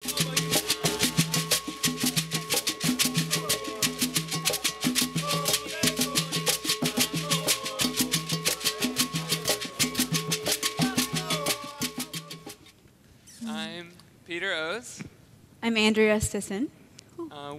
I'm Peter Ohs. I'm Andrea Sisson.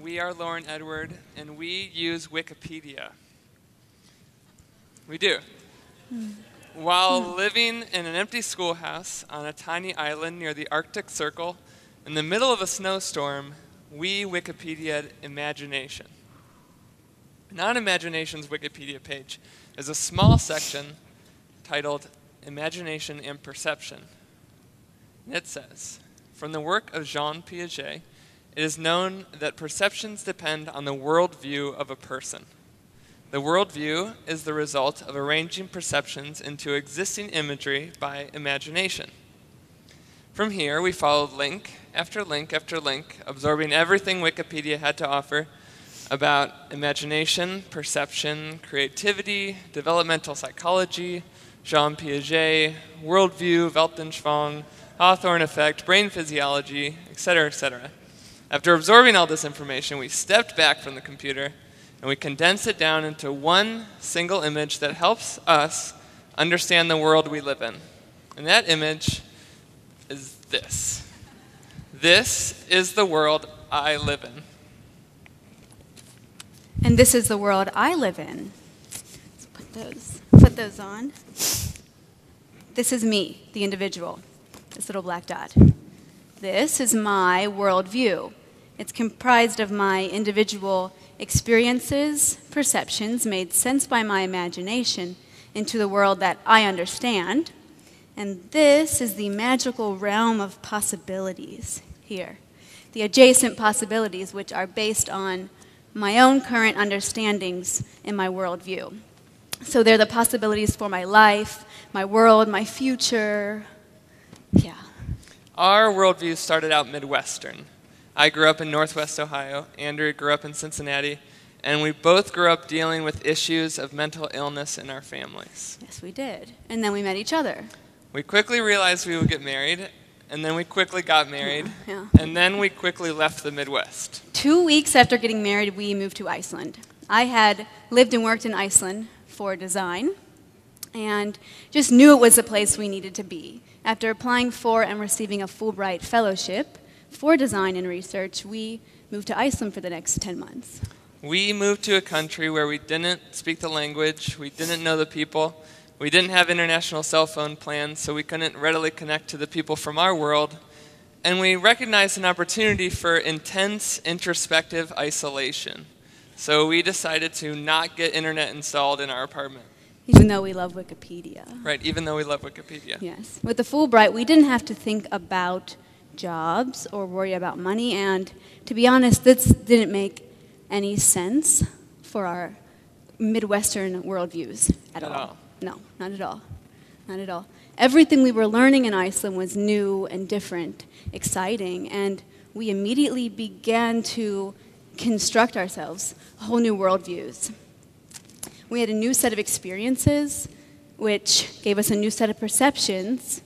We are Lauren Edward, and we use Wikipedia. We do. While living in an empty schoolhouse on a tiny island near the Arctic Circle, in the middle of a snowstorm, we Wikipedia'd imagination. And on Imagination's Wikipedia page is a small section titled Imagination and Perception. And it says, from the work of Jean Piaget, it is known that perceptions depend on the worldview of a person. The worldview is the result of arranging perceptions into existing imagery by imagination. From here, we followed link after link after link, absorbing everything Wikipedia had to offer about imagination, perception, creativity, developmental psychology, Jean Piaget, worldview, Weltanschauung, Hawthorne effect, brain physiology, etc., etc. After absorbing all this information, we stepped back from the computer and we condensed it down into one single image that helps us understand the world we live in. And that image is this. This is the world I live in. And this is the world I live in. Let's put those on. This is me, the individual, this little black dot. This is my worldview. It's comprised of my individual experiences, perceptions made sense by my imagination into the world that I understand. And this is the magical realm of possibilities here. The adjacent possibilities which are based on my own current understandings in my worldview. So they're the possibilities for my life, my world, my future. Yeah. Our worldview started out Midwestern. I grew up in Northwest Ohio, Andrea grew up in Cincinnati, and we both grew up dealing with issues of mental illness in our families. Yes, we did. And then we met each other. We quickly realized we would get married, and then we quickly got married, Yeah. and then we quickly left the Midwest. 2 weeks after getting married, we moved to Iceland. I had lived and worked in Iceland for design, and just knew it was the place we needed to be. After applying for and receiving a Fulbright Fellowship for design and research, we moved to Iceland for the next 10 months. We moved to a country where we didn't speak the language, we didn't know the people, we didn't have international cell phone plans, so we couldn't readily connect to the people from our world, and we recognized an opportunity for intense introspective isolation. So we decided to not get internet installed in our apartment. Even though we love Wikipedia. Right, even though we love Wikipedia. Yes. With the Fulbright, we didn't have to think about jobs or worry about money, and to be honest, this didn't make any sense for our Midwestern worldviews at all. No, not at all. Not at all. Everything we were learning in Iceland was new and different, exciting, and we immediately began to construct ourselves whole new worldviews. We had a new set of experiences, which gave us a new set of perceptions.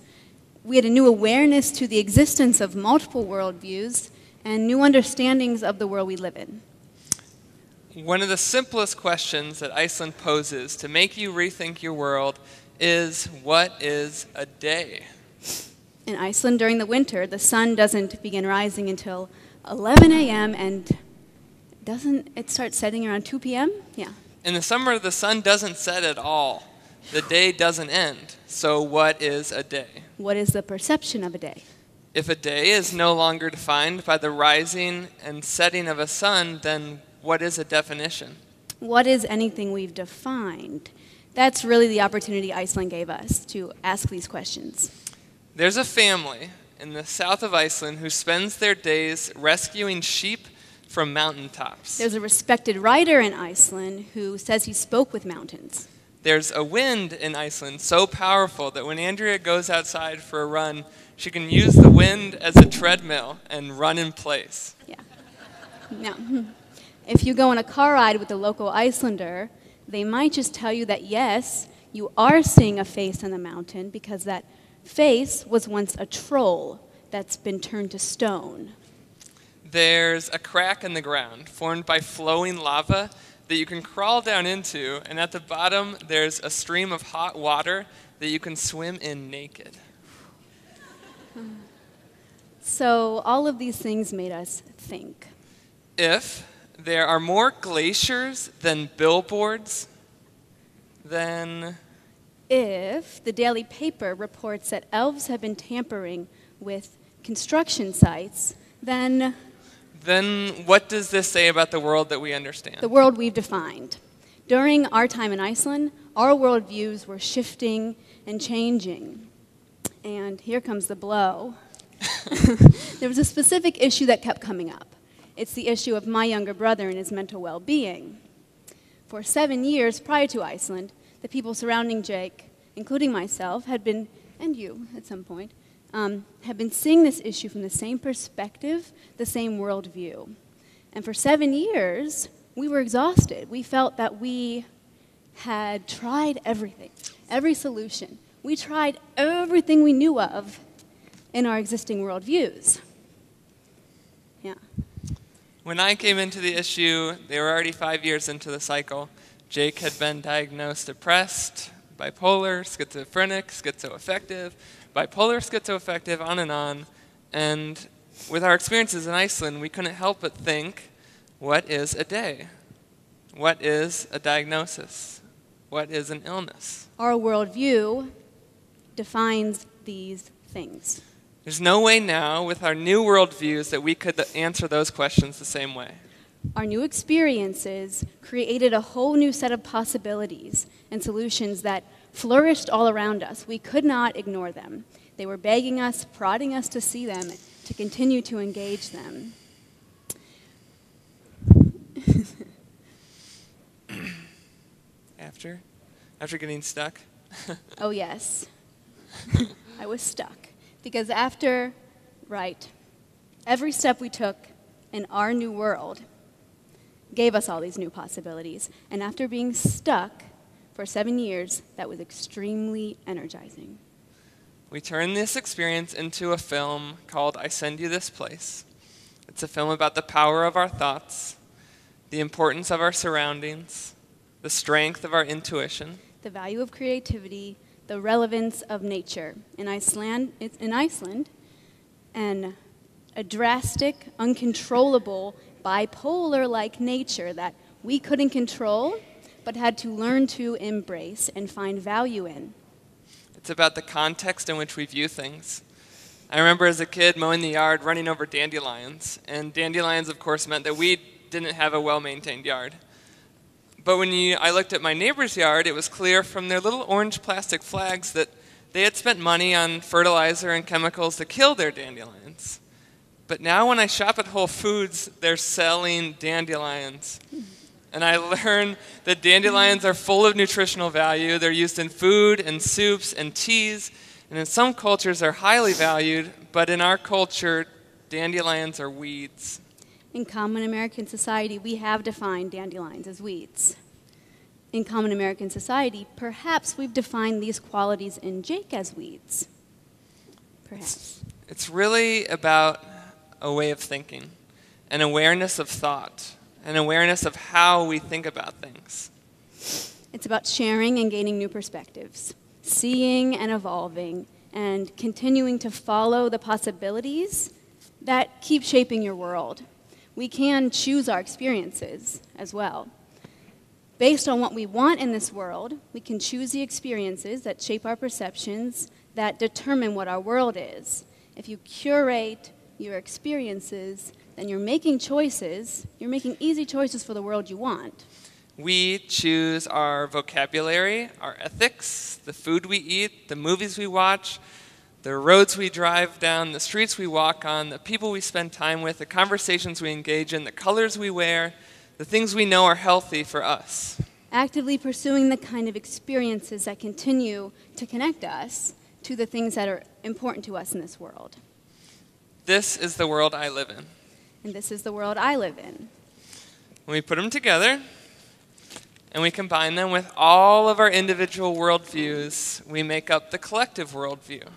We had a new awareness to the existence of multiple worldviews and new understandings of the world we live in. One of the simplest questions that Iceland poses to make you rethink your world is, what is a day? In Iceland, during the winter, the sun doesn't begin rising until 11 a.m. and doesn't it start setting around 2 p.m.? Yeah. In the summer, the sun doesn't set at all. The day doesn't end. So what is a day? What is the perception of a day? If a day is no longer defined by the rising and setting of a sun, then what is a definition? What is anything we've defined? That's really the opportunity Iceland gave us to ask these questions. There's a family in the south of Iceland who spends their days rescuing sheep from mountaintops. There's a respected writer in Iceland who says he spoke with mountains. There's a wind in Iceland so powerful that when Andrea goes outside for a run, she can use the wind as a treadmill and run in place. Yeah. Now, if you go on a car ride with a local Icelander, they might just tell you that, yes, you are seeing a face on the mountain because that face was once a troll that's been turned to stone. there's a crack in the ground formed by flowing lava that you can crawl down into, and at the bottom there's a stream of hot water that you can swim in naked. So all of these things made us think. If there are more glaciers than billboards, then... If the daily paper reports that elves have been tampering with construction sites, then what does this say about the world that we understand? The world we've defined. During our time in Iceland, our worldviews were shifting and changing. And here comes the blow. There was a specific issue that kept coming up. It's the issue of my younger brother and his mental well-being. For 7 years prior to Iceland, the people surrounding Jake, including myself, had been, and you at some point, have been seeing this issue from the same perspective, the same worldview. And for 7 years, we were exhausted. We felt that we had tried everything, every solution. We tried everything we knew of in our existing worldviews. Yeah. When I came into the issue, they were already 5 years into the cycle. Jake had been diagnosed depressed, bipolar, schizophrenic, schizoaffective, bipolar, schizoaffective, on and on. And with our experiences in Iceland, we couldn't help but think, what is a day? What is a diagnosis? What is an illness? Our worldview defines these things. There's no way now, with our new worldviews, that we could answer those questions the same way. Our new experiences created a whole new set of possibilities and solutions that flourished all around us. We could not ignore them. They were begging us, prodding us to see them, to continue to engage them. After getting stuck? Oh, yes. I was stuck. Because every step we took in our new world gave us all these new possibilities. And after being stuck for 7 years, that was extremely energizing. We turned this experience into a film called I Send You This Place. It's a film about the power of our thoughts, the importance of our surroundings, the strength of our intuition, the value of creativity, the relevance of nature. In Iceland, and a drastic, uncontrollable, bipolar-like nature that we couldn't control, but had to learn to embrace and find value in. It's about the context in which we view things. I remember as a kid mowing the yard, running over dandelions, and dandelions, of course, meant that we didn't have a well-maintained yard. But when I looked at my neighbor's yard, it was clear from their little orange plastic flags that they had spent money on fertilizer and chemicals to kill their dandelions. But now when I shop at Whole Foods, they're selling dandelions. And I learned that dandelions are full of nutritional value. They're used in food and soups and teas, and in some cultures are highly valued, but in our culture, dandelions are weeds. In common American society, we have defined dandelions as weeds. In common American society, perhaps we've defined these qualities in Jake as weeds. Perhaps. It's really about a way of thinking, an awareness of thought, an awareness of how we think about things. It's about sharing and gaining new perspectives, seeing and evolving, and continuing to follow the possibilities that keep shaping your world. We can choose our experiences as well. Based on what we want in this world, we can choose the experiences that shape our perceptions, that determine what our world is. If you curate your experiences, then you're making choices, you're making easy choices for the world you want. We choose our vocabulary, our ethics, the food we eat, the movies we watch, the roads we drive down, the streets we walk on, the people we spend time with, the conversations we engage in, the colors we wear, the things we know are healthy for us. Actively pursuing the kind of experiences that continue to connect us to the things that are important to us in this world. This is the world I live in. And this is the world I live in. When we put them together and we combine them with all of our individual worldviews, we make up the collective worldview.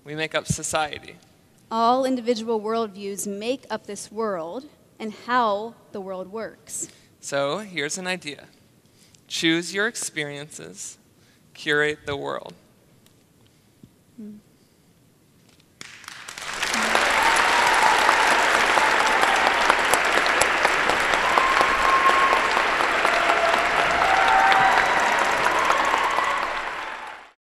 We make up society. All individual worldviews make up this world, and how the world works. So here's an idea. Choose your experiences, curate the world.